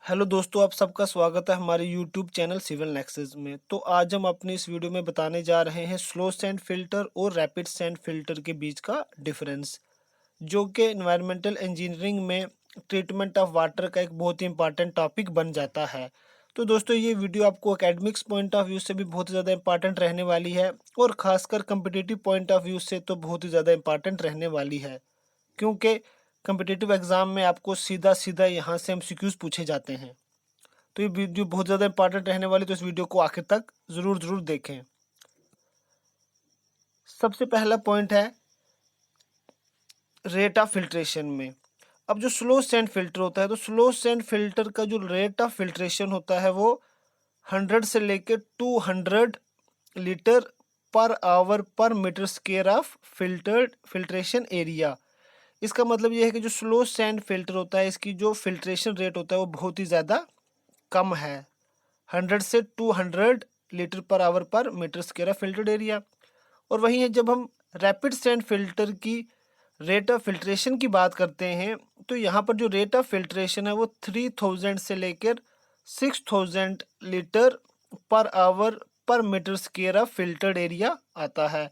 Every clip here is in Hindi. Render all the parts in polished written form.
हेलो दोस्तों, आप सबका स्वागत है हमारे यूट्यूब चैनल सिविल नेक्सस में। तो आज हम अपनी इस वीडियो में बताने जा रहे हैं स्लो सैंड फिल्टर और रैपिड सैंड फिल्टर के बीच का डिफरेंस, जो कि एनवायरमेंटल इंजीनियरिंग में ट्रीटमेंट ऑफ वाटर का एक बहुत ही इंपॉर्टेंट टॉपिक बन जाता है। तो दोस्तों, ये वीडियो आपको एकेडमिक्स पॉइंट ऑफ व्यू से भी बहुत ज़्यादा इंपॉर्टेंट रहने वाली है और ख़ासकर कम्पिटिटिव पॉइंट ऑफ व्यू से तो बहुत ही ज़्यादा इंपॉर्टेंट रहने वाली है, क्योंकि कम्पिटिटिव एग्ज़ाम में आपको सीधा सीधा यहाँ से एमसीक्यूज़ पूछे जाते हैं। तो ये वीडियो बहुत ज़्यादा इंपॉर्टेंट रहने वाली, तो इस वीडियो को आखिर तक ज़रूर देखें। सबसे पहला पॉइंट है रेट ऑफ फिल्ट्रेशन में। अब जो स्लो सैंड फिल्टर होता है, तो स्लो सैंड फिल्टर का जो रेट ऑफ फिल्ट्रेशन होता है वो 100 से लेकर 200 litre per hour per metre square of filtration area. इसका मतलब ये है कि जो स्लो सैंड फिल्टर होता है, इसकी जो फिल्ट्रेशन रेट होता है वो बहुत ही ज़्यादा कम है, 100 से 200 litre per hour per metre square filtered area. और वहीं है, जब हम रैपिड सैंड फिल्टर की रेट ऑफ फिल्ट्रेशन की बात करते हैं, तो यहाँ पर जो रेट ऑफ फिल्ट्रेशन है वो 3000 से लेकर 6000 litre per hour per metre square of filtered area आता है।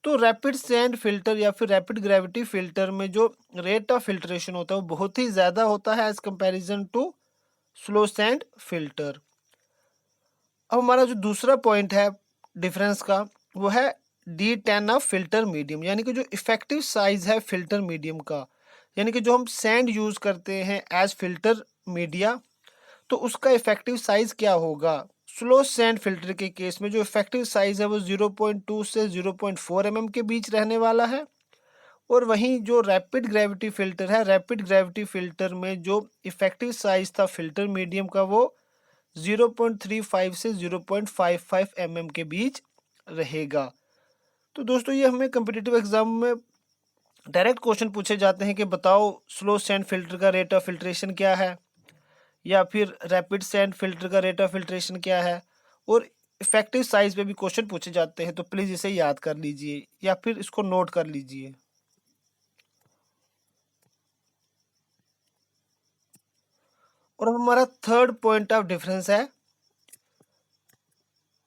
तो रैपिड सैंड फिल्टर या फिर रैपिड ग्रेविटी फिल्टर में जो रेट ऑफ फिल्ट्रेशन होता है वो बहुत ही ज़्यादा होता है as comparison to slow sand filter. अब हमारा जो दूसरा पॉइंट है डिफरेंस का, वो है D10 ऑफ फिल्टर मीडियम, यानी कि जो इफेक्टिव साइज है फिल्टर मीडियम का, यानी कि जो हम सैंड यूज़ करते हैं एज फिल्टर मीडिया, तो उसका इफेक्टिव साइज क्या होगा। स्लो सैंड फिल्टर के केस में जो इफेक्टिव साइज है वो 0.2 से 0.4 mm के बीच रहने वाला है। और वहीं जो रैपिड ग्रेविटी फिल्टर है, रैपिड ग्रेविटी फिल्टर में जो इफेक्टिव साइज था फिल्टर मीडियम का वो 0.35 से 0.55 mm के बीच रहेगा। तो दोस्तों, ये हमें कम्पिटिटिव एग्जाम में डायरेक्ट क्वेश्चन पूछे जाते हैं कि बताओ स्लो सैंड फिल्टर का रेट ऑफ फिल्ट्रेशन क्या है, या फिर रैपिड सैंड फिल्टर का रेट ऑफ फिल्ट्रेशन क्या है, और इफेक्टिव साइज पे भी क्वेश्चन पूछे जाते हैं। तो प्लीज़ इसे याद कर लीजिए या फिर इसको नोट कर लीजिए। और अब हमारा थर्ड पॉइंट ऑफ डिफरेंस है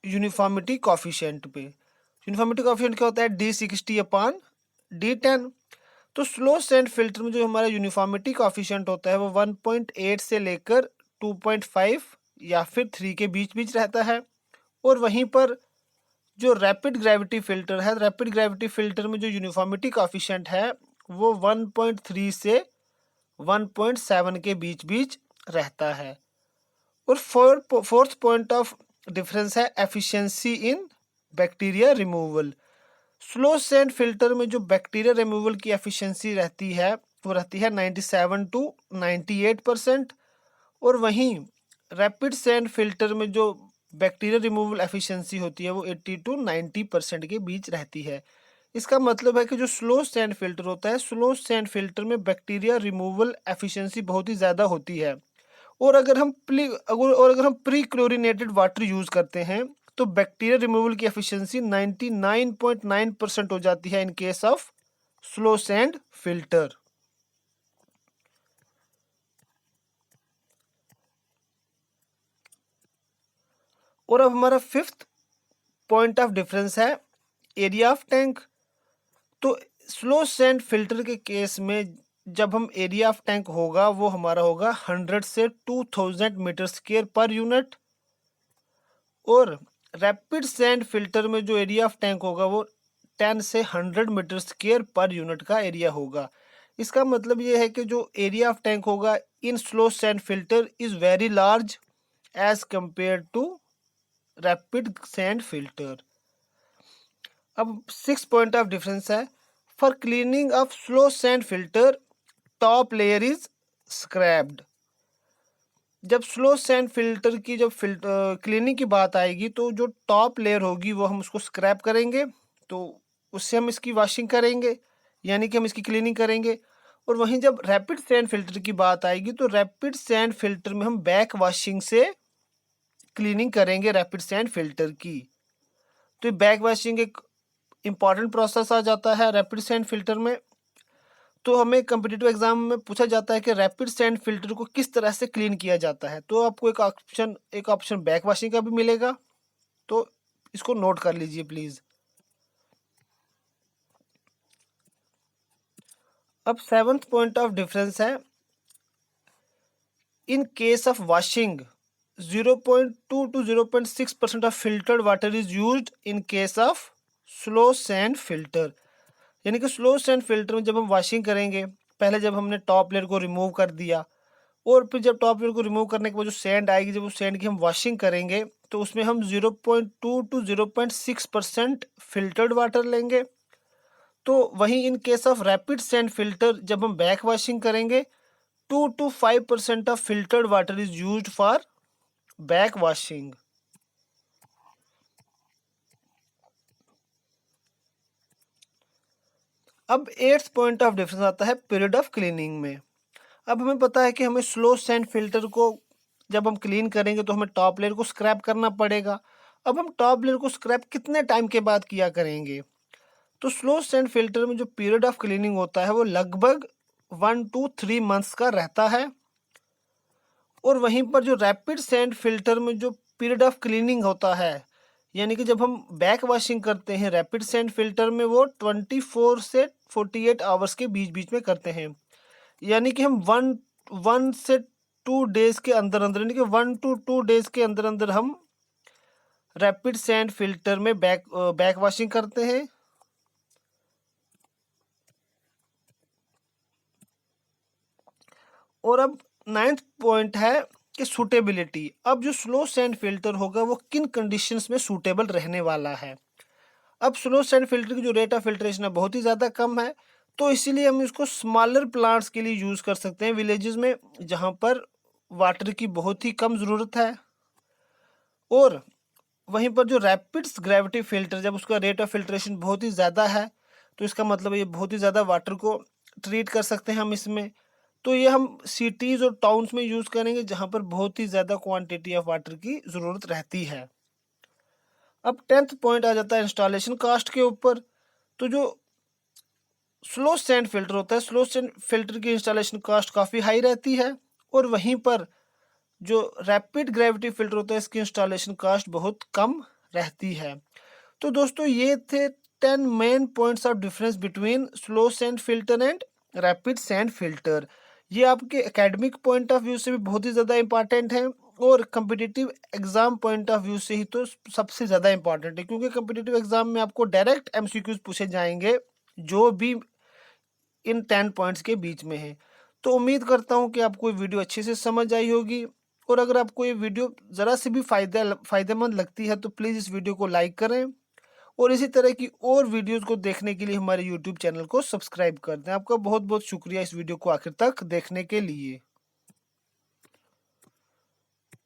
यूनिफॉर्मिटी कॉफिशिएंट पे। यूनिफॉर्मिटी कॉफिशिएंट क्या होता है, D60/D10। तो स्लो सैंड फिल्टर में जो हमारा यूनिफॉर्मिटी कॉफिशिएंट होता है वो 1.8 से लेकर 2.5 या फिर 3 के बीच बीच रहता है। और वहीं पर जो रैपिड ग्रेविटी फिल्टर है, रैपिड ग्रेविटी फिल्टर में जो यूनिफॉर्मिटी कॉफिशिएंट है वो 1.3 से 1.7 के बीच बीच रहता है। और फोर्थ पॉइंट ऑफ डिफरेंस है एफिशिएंसी इन bacteria removal. Slow sand filter में जो बैक्टीरिया रिमूवल की एफिशिएंसी रहती है वो रहती है 97 टू 98%। और वहीं रैपिड सैंड फिल्टर में जो बैक्टीरिया रिमूवल एफिशिएंसी होती है वो 80 टू 90% के बीच रहती है। इसका मतलब है कि जो स्लो सैंड फिल्टर होता है, स्लो सैंड फिल्टर में बैक्टीरिया रिमूवल एफिशिएंसी बहुत ही ज़्यादा होती है। और अगर हम प्री क्लोरीनेटेड वाटर यूज़ करते हैं तो बैक्टीरिया रिमूवल की एफिशिएंसी 99.9% हो जाती है in case of slow sand filter. और अब हमारा फिफ्थ पॉइंट ऑफ डिफरेंस है एरिया ऑफ टैंक। तो स्लो सैंड फिल्टर के केस में जब हम एरिया ऑफ टैंक होगा वो हमारा होगा 100 से 2000 मीटर स्क्वायर पर यूनिट। और रैपिड सैंड फिल्टर में जो एरिया ऑफ टैंक होगा वो 10 से 100 मीटर स्क्वायर पर यूनिट का एरिया होगा। इसका मतलब ये है कि जो एरिया ऑफ टैंक होगा in slow sand filter is very large as compare to rapid sand filter. अब सिक्स पॉइंट ऑफ डिफरेंस है for cleaning of slow sand filter top layer is scraped. जब स्लो सैंड फिल्टर की जब क्लीनिंग की बात आएगी तो जो टॉप लेयर होगी वो हम उसको स्क्रैप करेंगे, तो उससे हम इसकी वॉशिंग करेंगे, यानी कि हम इसकी क्लीनिंग करेंगे। और वहीं जब रैपिड सैंड फिल्टर की बात आएगी तो रैपिड सैंड फिल्टर में हम बैक वॉशिंग से क्लीनिंग करेंगे रैपिड सैंड फिल्टर की। तो बैक वॉशिंग एक इम्पॉर्टेंट प्रोसेस आ जाता है रैपिड सैंड फिल्टर में। तो हमें कॉम्पिटिटिव एग्जाम में पूछा जाता है कि रैपिड सैंड फिल्टर को किस तरह से क्लीन किया जाता है। तो आपको एक ऑप्शन बैक वॉशिंग का भी मिलेगा, तो इसको नोट कर लीजिए प्लीज। अब सेवंथ पॉइंट ऑफ डिफरेंस है, in case of washing 0.2 to 0.6% of filtered water is used in case of slow sand filter. यानी कि स्लो सैंड फिल्टर में जब हम वॉशिंग करेंगे, पहले जब हमने टॉप लेयर को रिमूव कर दिया और फिर जब टॉप लेयर को रिमूव करने के बाद जो सैंड आएगी, जब उस सैंड की हम वॉशिंग करेंगे तो उसमें हम 0.2 to 0.6% फिल्टर्ड वाटर लेंगे। तो वहीं in case of rapid sand filter जब हम बैक वॉशिंग करेंगे 2 to 5% of filtered water is used for back washing. अब एट्थ पॉइंट ऑफ डिफरेंस आता है पीरियड ऑफ क्लीनिंग में। अब हमें पता है कि हमें स्लो सैंड फिल्टर को जब हम क्लीन करेंगे तो हमें टॉप लेयर को स्क्रैप करना पड़ेगा। अब हम टॉप लेयर को स्क्रैप कितने टाइम के बाद किया करेंगे? तो स्लो सैंड फिल्टर में जो पीरियड ऑफ क्लीनिंग होता है वो लगभग 1 to 3 मंथ्स का रहता है। और वहीं पर जो रैपिड सैंड फिल्टर में जो पीरियड ऑफ क्लीनिंग होता है, यानी कि जब हम बैक वॉशिंग करते हैं रैपिड सैंड फिल्टर में, वो 24 से 48 आवर्स के बीच बीच में करते हैं। यानी कि हम वन वन से 2 डेज के अंदर अंदर, यानी कि 1 to 2 डेज के अंदर अंदर हम रैपिड सैंड फिल्टर में बैक वॉशिंग करते हैं। और अब नाइन्थ पॉइंट है कि सूटेबिलिटी। अब जो स्लो सैंड फिल्टर होगा वो किन कंडीशंस में सूटेबल रहने वाला है। अब स्लो सैंड फिल्टर की जो रेट ऑफ फिल्ट्रेशन है बहुत ही ज़्यादा कम है, तो इसीलिए हम इसको स्मॉलर प्लांट्स के लिए यूज़ कर सकते हैं, विलेजेस में जहाँ पर वाटर की बहुत ही कम ज़रूरत है। और वहीं पर जो रैपिड्स ग्रेविटी फिल्टर, जब उसका रेट ऑफ फिल्ट्रेशन बहुत ही ज़्यादा है, तो इसका मतलब ये बहुत ही ज़्यादा वाटर को ट्रीट कर सकते हैं हम इसमें। तो ये हम सिटीज़ और टाउन्स में यूज़ करेंगे जहाँ पर बहुत ही ज़्यादा क्वांटिटी ऑफ वाटर की ज़रूरत रहती है। अब 10th पॉइंट आ जाता है इंस्टॉलेशन कास्ट के ऊपर। तो जो स्लो सैंड फिल्टर होता है, स्लो सैंड फिल्टर की इंस्टॉलेशन कास्ट काफ़ी हाई रहती है। और वहीं पर जो रैपिड ग्रेविटी फिल्टर होता है इसकी इंस्टॉलेशन कास्ट बहुत कम रहती है। तो दोस्तों ये थे 10 main points of difference between slow sand filter and rapid sand filter. ये आपके एकेडमिक पॉइंट ऑफ व्यू से भी बहुत ही ज़्यादा इंपॉर्टेंट है और competitive exam point of view से ही तो सबसे ज़्यादा इंपॉर्टेंट है, क्योंकि कम्पिटिटिव एग्जाम में आपको डायरेक्ट एमसीक्यूज पूछे जाएंगे जो भी इन 10 पॉइंट्स के बीच में है। तो उम्मीद करता हूँ कि आपको ये वीडियो अच्छे से समझ आई होगी। और अगर आपको ये वीडियो ज़रा से भी फ़ायदेमंद लगती है तो प्लीज़ इस वीडियो को लाइक करें और इसी तरह की और वीडियोस को देखने के लिए हमारे यूट्यूब चैनल को सब्सक्राइब कर दें। आपका बहुत बहुत शुक्रिया इस वीडियो को आखिर तक देखने के लिए।